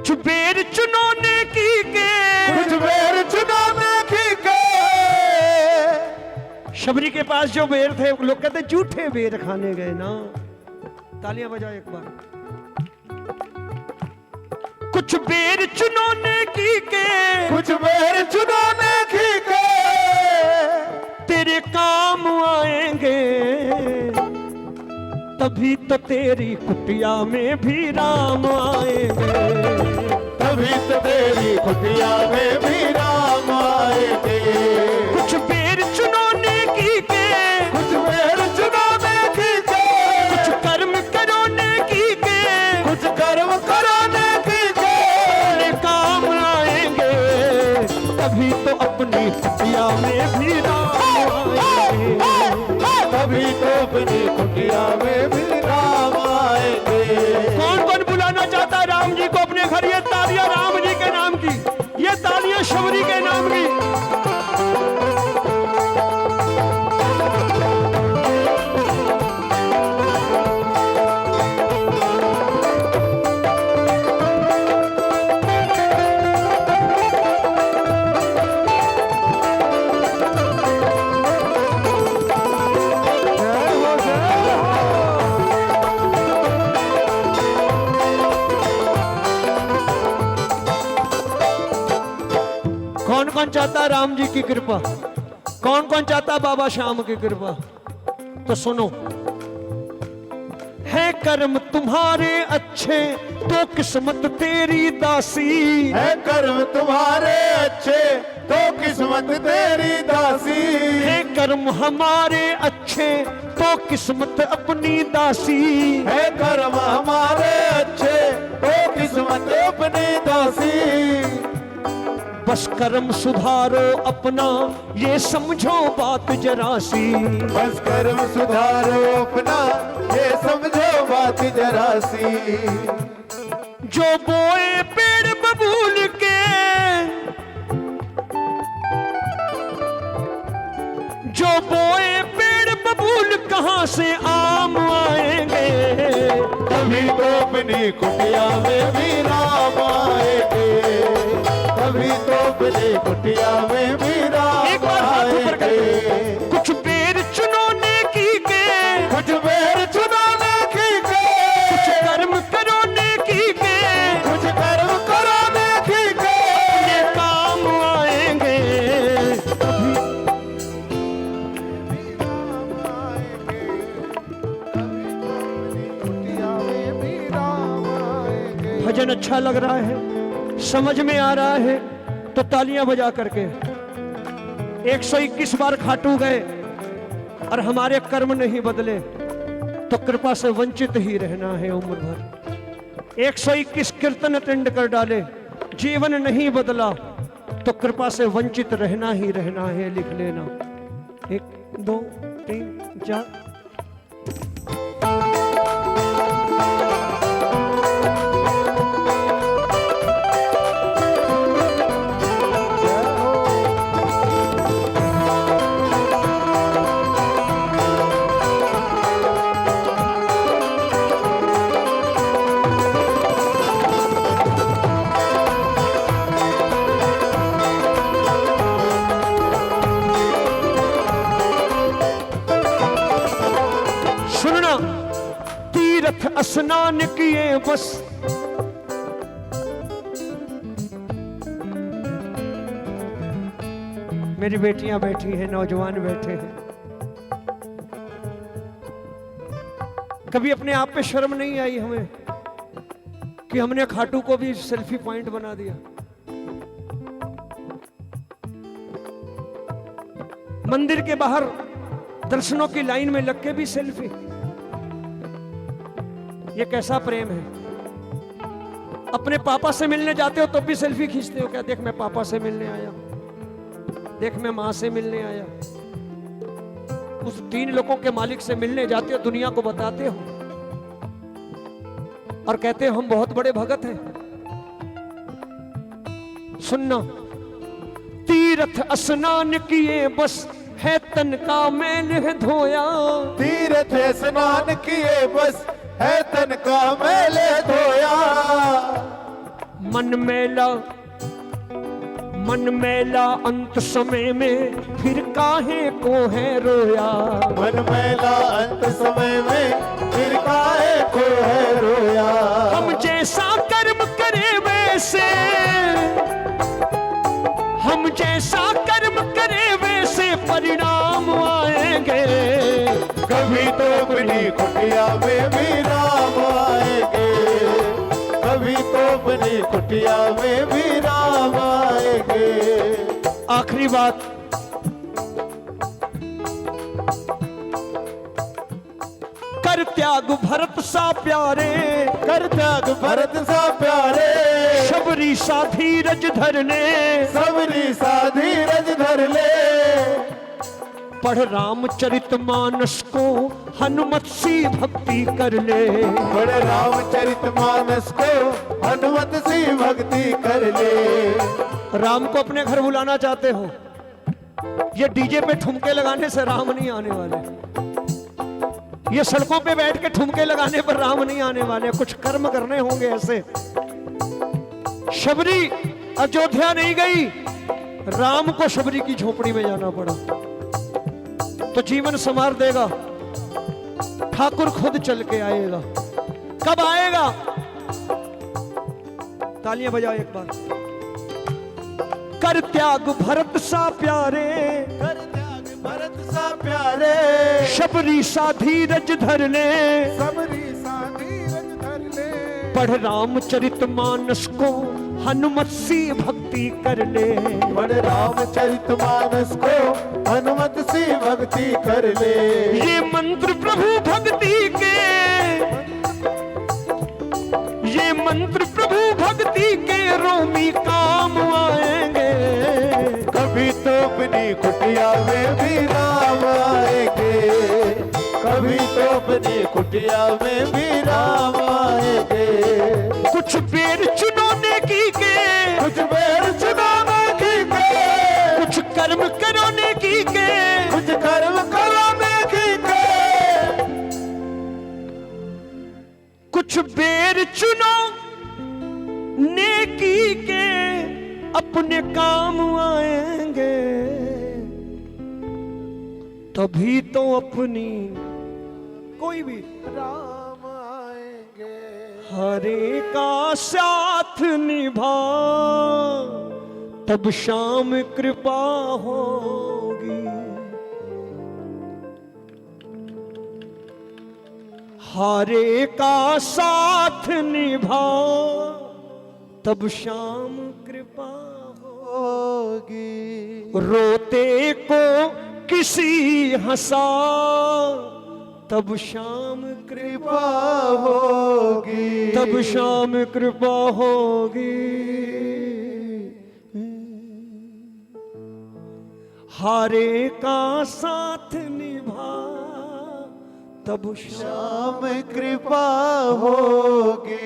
कुछ बेर चुनौने की के, कुछ बेर चुनौने की के। शबरी के पास जो बेर थे लोग कहते झूठे बेर खाने गए ना। तालियां बजाओ एक बार। कुछ बेर चुनौने की के, कुछ बेर चुनौने की के। तेरे काम आएंगे तभी तो तेरी कुटिया में भी राम आएंगे। तभी तो तेरी कुटिया में भी राम आएंगे। कुछ बेर चुनौने की के, कुछ बेर चुनौने की के। कुछ कर्म करोने की के, कुछ कर्म कराने की के। तेरे काम आएंगे तभी तो अपनी कुटिया में भी राम आएंगे। तभी तो अपनी कुटिया में भी राम आएंगे। कौन कौन बुलाना चाहता है राम जी को अपने घर? ये तालियां राम जी के नाम की, ये तालियां शबरी के नाम की। कौन कौन चाहता राम जी की कृपा? कौन कौन चाहता बाबा श्याम की कृपा? तो सुनो, है कर्म तुम्हारे अच्छे तो किस्मत तेरी दासी। है कर्म तुम्हारे अच्छे तो किस्मत तेरी दासी। है कर्म हमारे अच्छे तो किस्मत अपनी दासी। है कर्म हमारे अच्छे तो किस्मत अपनी दासी। बस कर्म सुधारो अपना ये समझो बात जरा सी। बस कर्म सुधारो अपना ये समझो बात जरा सी। जो बोए पेड़ बबूल के, जो बोए पेड़ बबूल कहाँ से आम आएंगे। तभी तो अपनी कुटिया में भी राम आएंगे। तभी तो अपनी कुटिया में भी राम एक बार हाथ ऊपर आएंगे। करके। कुछ बेर चुनौने की के, कुछ बेर चुनौने की के। कुछ कर्म करोने की के, कुछ कर्म कराने की के। ये काम आएंगे तभी। भजन अच्छा लग रहा है, समझ में आ रहा है तो तालियां बजा करके। 121 बार खाटू गए और हमारे कर्म नहीं बदले तो कृपा से वंचित ही रहना है उम्र भर। 121 कीर्तन अटेंड कर डाले, जीवन नहीं बदला तो कृपा से वंचित रहना ही रहना है। लिख लेना 1 2 3 4। स्नान किए बस मेरी बेटियां बैठी हैं, नौजवान बैठे हैं। कभी अपने आप पे शर्म नहीं आई हमें कि हमने खाटू को भी सेल्फी पॉइंट बना दिया। मंदिर के बाहर दर्शनों की लाइन में लग के भी सेल्फी। ये कैसा प्रेम है? अपने पापा से मिलने जाते हो तो भी सेल्फी खींचते हो क्या? देख मैं पापा से मिलने आया, देख मैं मां से मिलने आया। उस 3 लोगों के मालिक से मिलने जाते हो, दुनिया को बताते हो और कहते हो हम बहुत बड़े भगत हैं। सुनना, तीर्थ स्नान किए बस है तन का मैल है धोया। तीर्थ स्नान किए बस है तन का मैल धोया। मन मैला अंत समय में फिर काहे को है रोया। मन मैला अंत समय में फिर काहे को है रोया। हम जैसा कर्म करे वैसे, हम जैसा कर्म करे वैसे परिणाम आएंगे। कभी तो अपनी कुटिया में भी राम आएंगे, कभी तो अपनी कुटिया में भी राम आएंगे। आखिरी बात, कर त्याग भरत सा प्यारे, कर त्याग भरत सा प्यारे, शबरी सा धीरज धरने, सबरी सा धीरज धर ले। पढ़ रामचरितमानस को हनुमत सी भक्ति कर ले। पढ़ रामचरितमानस को हनुमत सी भक्ति कर ले। राम को अपने घर बुलाना चाहते हो, ये डीजे पे ठुमके लगाने से राम नहीं आने वाले, ये सड़कों पे बैठ के ठुमके लगाने पर राम नहीं आने वाले। कुछ कर्म करने होंगे ऐसे। शबरी अयोध्या नहीं गई, राम को शबरी की झोपड़ी में जाना पड़ा, तो जीवन संवार देगा। ठाकुर खुद चल के आएगा। कब आएगा? तालियां बजाओ एक बार। कर त्याग भरत सा प्यारे, कर त्याग भरत सा प्यारे, शबरी सा धीरज धर ले। सबरी सा धीरज धर ले। पढ़ रामचरितमानस को हनुमत सी भक्ति कर ले। पढ़ रामचरितमानस को हनुमत सी भक्ति कर ले। ये मंत्र प्रभु भक्ति के, ये मंत्र प्रभु भक्ति के रोमी काम आएंगे। कभी तो अपनी कुटिया में भी राम आएंगे, कभी तो अपनी कुटिया में भी राम आएंगे। कुछ बेर चुनो नेकी के, कुछ बेर चुनाने की के, कुछ कर्म करो नेकी के, कुछ कर्म कराने की के। कुछ बेर चुनो नेकी के, अपने काम आएंगे। तभी तो अपनी कोई भी राम आएंगे। हरे का साथ निभा, तब शाम कृपा होगी। हरे का साथ निभा, तब शाम कृपा होगी। रोते को किसी हंसा, तब शाम कृपा होगी। तब शाम कृपा होगी। हारे का साथ निभा, तब शाम शाम कृपा होगी।